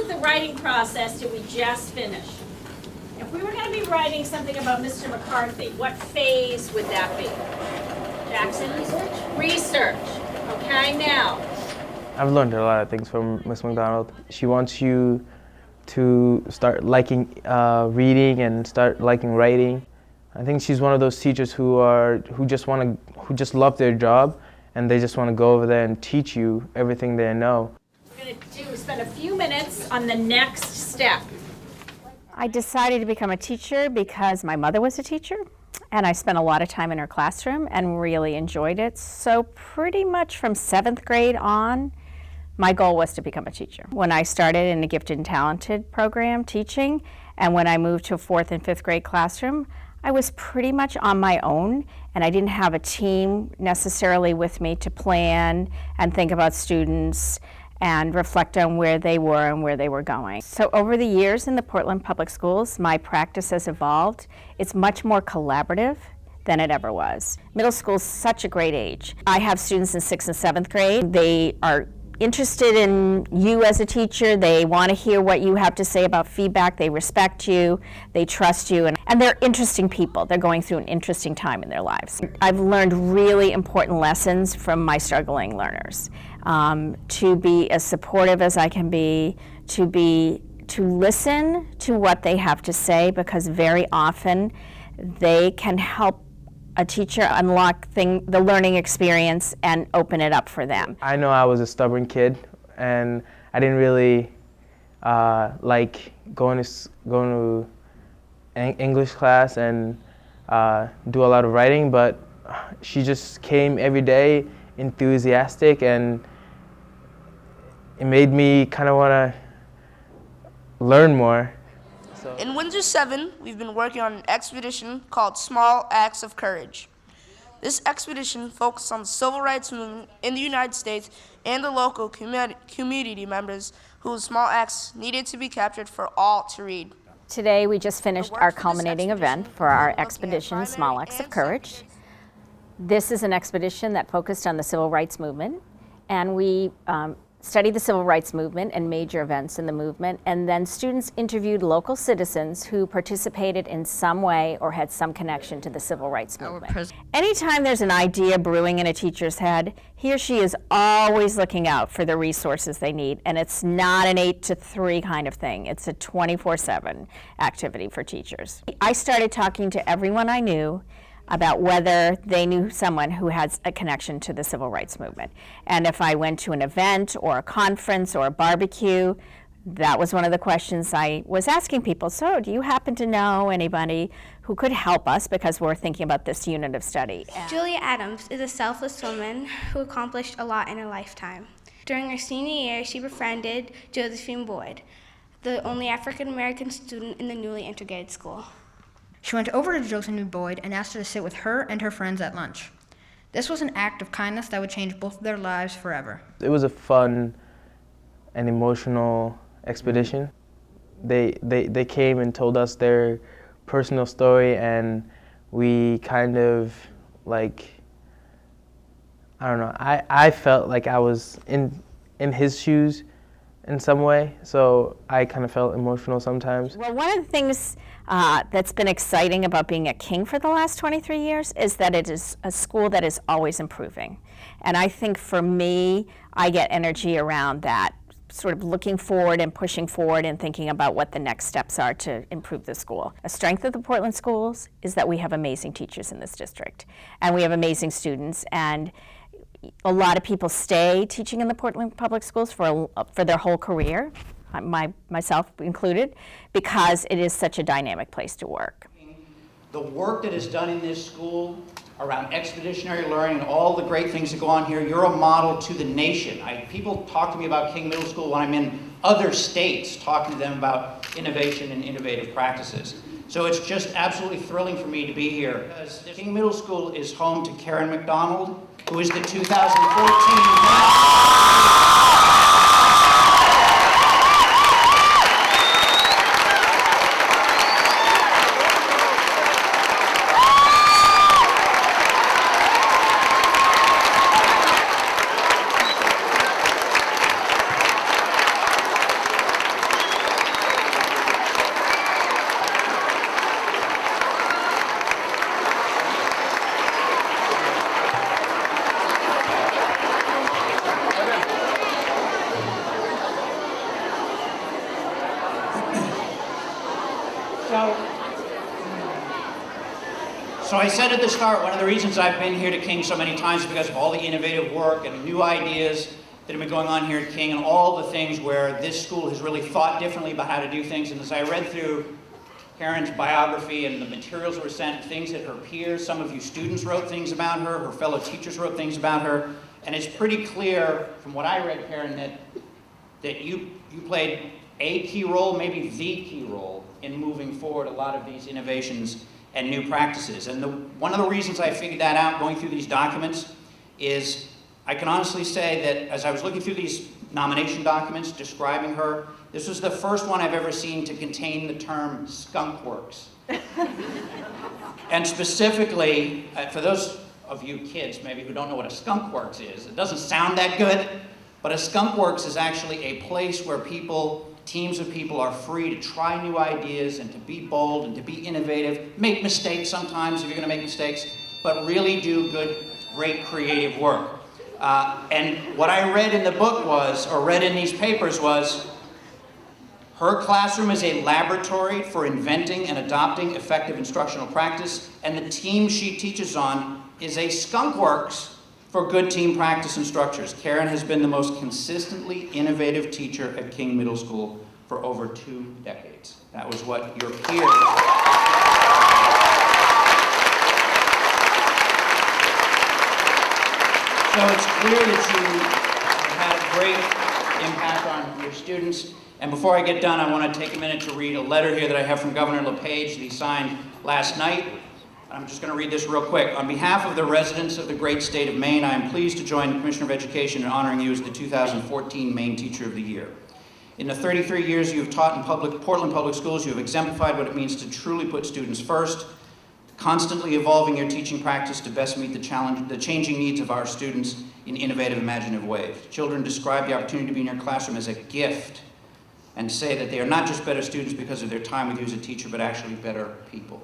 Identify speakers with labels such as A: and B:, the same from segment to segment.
A: of the writing process did we just finish? If we were going to be writing something about Mr. McCarthy, what phase would that be? Jackson? Research. Okay, now.
B: I've learned a lot of things from Miss MacDonald. She wants you to start liking reading and start liking writing. I think she's one of those teachers who just love their job, and they just want to go over there and teach you everything they know.
A: We're going to spend a few minutes on the next step.
C: I decided to become a teacher because my mother was a teacher, and I spent a lot of time in her classroom and really enjoyed it. So pretty much from 7th grade on, my goal was to become a teacher. When I started in the Gifted and Talented program teaching, and when I moved to a 4th and 5th grade classroom, I was pretty much on my own, and I didn't have a team necessarily with me to plan and think about students and reflect on where they were and where they were going. So over the years in the Portland Public Schools, my practice has evolved. It's much more collaborative than it ever was. Middle school is such a great age. I have students in 6th and 7th grade. They are interested in you as a teacher. They want to hear what you have to say about feedback. They respect you, they trust you, and they're interesting people. They're going through an interesting time in their lives. I've learned really important lessons from my struggling learners. To be as supportive as I can be, to listen to what they have to say, because very often they can help a teacher unlock the learning experience and open it up for them.
B: I know I was a stubborn kid, and I didn't really like going to English class and do a lot of writing, but she just came every day enthusiastic, and it made me kind of want to learn more.
D: In Windsor 7, we've been working on an expedition called Small Acts of Courage. This expedition focused on the civil rights movement in the United States and the local community members whose small acts needed to be captured for all to read.
C: Today we just finished our culminating event for our expedition, Small Acts of Courage. This is an expedition that focused on the civil rights movement, and we studied the civil rights movement and major events in the movement, and then students interviewed local citizens who participated in some way or had some connection to the civil rights movement. Anytime there's an idea brewing in a teacher's head, he or she is always looking out for the resources they need, and it's not an 8 to 3 kind of thing. It's a 24/7 activity for teachers. I started talking to everyone I knew about whether they knew someone who has a connection to the civil rights movement. And if I went to an event or a conference or a barbecue, that was one of the questions I was asking people. So do you happen to know anybody who could help us, because we're thinking about this unit of study?
E: Julia Adams is a selfless woman who accomplished a lot in her lifetime. During her senior year, she befriended Josephine Boyd, the only African-American student in the newly integrated school.
F: She went over to Josephine Boyd and asked her to sit with her and her friends at lunch. This was an act of kindness that would change both of their lives forever.
B: It was a fun and emotional expedition. They came and told us their personal story, and we kind of like, I don't know, I felt like I was in his shoes in some way, so I kind of felt emotional sometimes.
C: Well, one of the things that's been exciting about being at King for the last 23 years is that it is a school that is always improving. And I think for me, I get energy around that, sort of looking forward and pushing forward and thinking about what the next steps are to improve the school. A strength of the Portland schools is that we have amazing teachers in this district, and we have amazing students, and a lot of people stay teaching in the Portland Public Schools for their whole career, myself included, because it is such a dynamic place to work.
G: The work that is done in this school around expeditionary learning and all the great things that go on here, you're a model to the nation. People talk to me about King Middle School when I'm in other states, talking to them about innovation and innovative practices. So it's just absolutely thrilling for me to be here, because King Middle School is home to Karen MacDonald, who is the 2014 So I said at the start, one of the reasons I've been here to King so many times is because of all the innovative work and new ideas that have been going on here at King and all the things where this school has really thought differently about how to do things. And as I read through Karen's biography and the materials that were sent, things that her peers, some of you students wrote things about her, her fellow teachers wrote things about her, and it's pretty clear from what I read, Karen, that you played a key role, maybe the key role, in moving forward a lot of these innovations and new practices. And one of the reasons I figured that out going through these documents is I can honestly say that as I was looking through these nomination documents describing her, this was the first one I've ever seen to contain the term skunk works. And specifically, for those of you kids maybe who don't know what a skunk works is, it doesn't sound that good, but a skunk works is actually a place where teams of people are free to try new ideas and to be bold and to be innovative, make mistakes sometimes if you're going to make mistakes, but really do good, great creative work. And what I read in the book was, or read in these papers was, her classroom is a laboratory for inventing and adopting effective instructional practice, and the team she teaches on is a skunk works for good team practice and structures. Karen has been the most consistently innovative teacher at King Middle School for over 2 decades. That was what your peers... So it's clear that you had a great impact on your students. And before I get done, I want to take a minute to read a letter here that I have from Governor LePage that he signed last night. I'm just going to read this real quick. On behalf of the residents of the great state of Maine, I am pleased to join the Commissioner of Education in honoring you as the 2014 Maine Teacher of the Year. In the 33 years you have taught in Portland Public Schools, you have exemplified what it means to truly put students first, constantly evolving your teaching practice to best meet the changing needs of our students in innovative, imaginative ways. Children describe the opportunity to be in your classroom as a gift and say that they are not just better students because of their time with you as a teacher, but actually better people.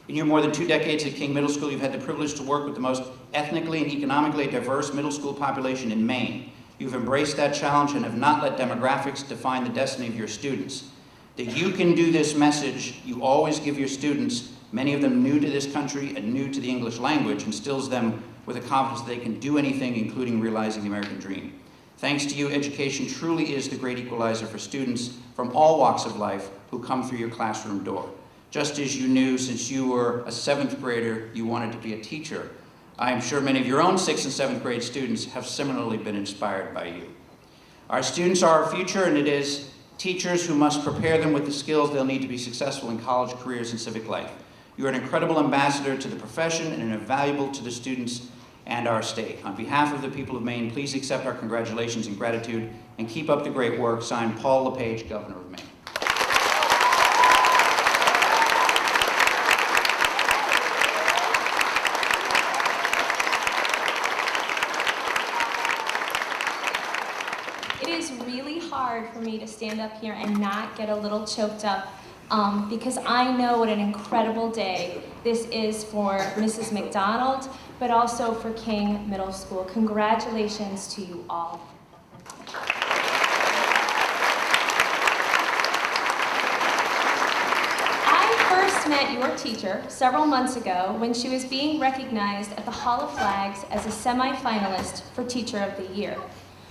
G: In your more than 2 decades at King Middle School, you've had the privilege to work with the most ethnically and economically diverse middle school population in Maine. You've embraced that challenge and have not let demographics define the destiny of your students. That you can do this message you always give your students, many of them new to this country and new to the English language, instills them with a confidence that they can do anything, including realizing the American dream. Thanks to you, education truly is the great equalizer for students from all walks of life who come through your classroom door. Just as you knew since you were a 7th grader you wanted to be a teacher, I am sure many of your own 6th and 7th grade students have similarly been inspired by you. Our students are our future, and it is teachers who must prepare them with the skills they'll need to be successful in college, careers, and civic life. You are an incredible ambassador to the profession and invaluable to the students and our state. On behalf of the people of Maine, please accept our congratulations and gratitude and keep up the great work. Signed, Paul LePage, Governor of Maine.
H: It is really hard for me to stand up here and not get a little choked up because I know what an incredible day this is for Mrs. MacDonald, but also for King Middle School. Congratulations to you all. I first met your teacher several months ago when she was being recognized at the Hall of Flags as a semi-finalist for Teacher of the Year.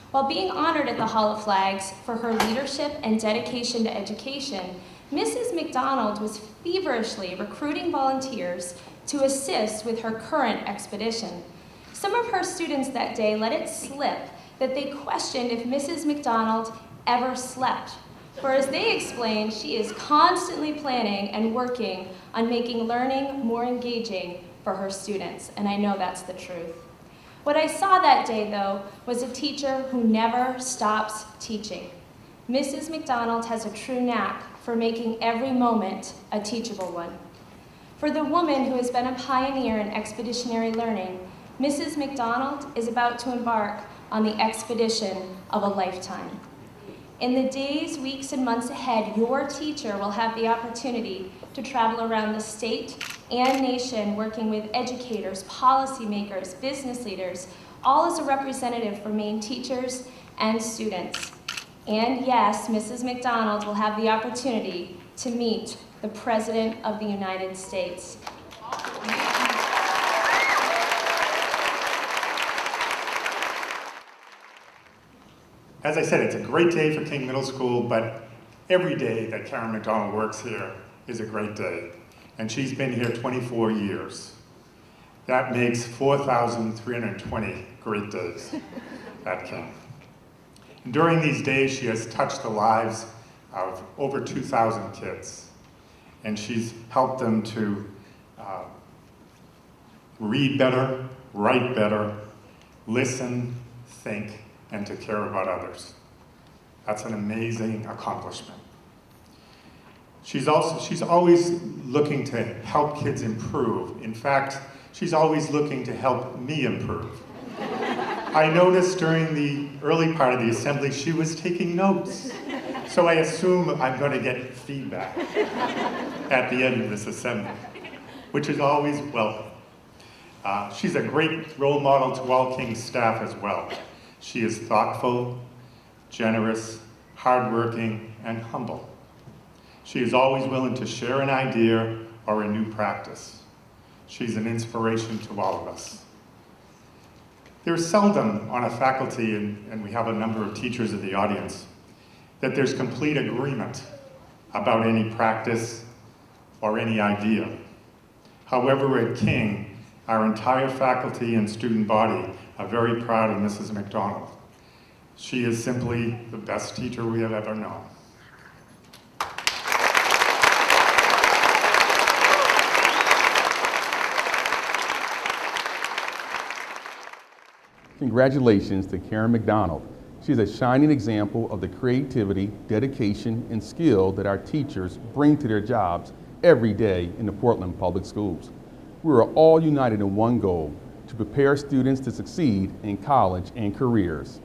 H: While being honored at the Hall of Flags for her leadership and dedication to education, Mrs. MacDonald was feverishly recruiting volunteers to assist with her current expedition. Some of her students that day let it slip that they questioned if Mrs. MacDonald ever slept. For as they explained, she is constantly planning and working on making learning more engaging for her students, and I know that's the truth. What I saw that day, though, was a teacher who never stops teaching. Mrs. MacDonald has a true knack for making every moment a teachable one. For the woman who has been a pioneer in expeditionary learning, Mrs. MacDonald is about to embark on the expedition of a lifetime. In the days, weeks, and months ahead, your teacher will have the opportunity to travel around the state and nation working with educators, policymakers, business leaders, all as a representative for Maine teachers and students. And yes, Mrs. MacDonald will have the opportunity to meet the President of the United States.
I: As I said, it's a great day for King Middle School, but every day that Karen MacDonald works here is a great day. And she's been here 24 years. That makes 4,320 great days at King. And during these days, she has touched the lives of over 2,000 kids. And she's helped them to read better, write better, listen, think, and to care about others. That's an amazing accomplishment. She's always looking to help kids improve. In fact, she's always looking to help me improve. I noticed during the early part of the assembly, she was taking notes. So I assume I'm going to get feedback at the end of this assembly, which is always welcome. She's a great role model to all King's staff as well. She is thoughtful, generous, hardworking, and humble. She is always willing to share an idea or a new practice. She's an inspiration to all of us. There's seldom on a faculty, and we have a number of teachers in the audience, that there's complete agreement about any practice or any idea. However, at King, our entire faculty and student body are very proud of Mrs. MacDonald. She is simply the best teacher we have ever known.
J: Congratulations to Karen MacDonald. She is a shining example of the creativity, dedication, and skill that our teachers bring to their jobs every day in the Portland Public Schools. We are all united in one goal: to prepare students to succeed in college and careers.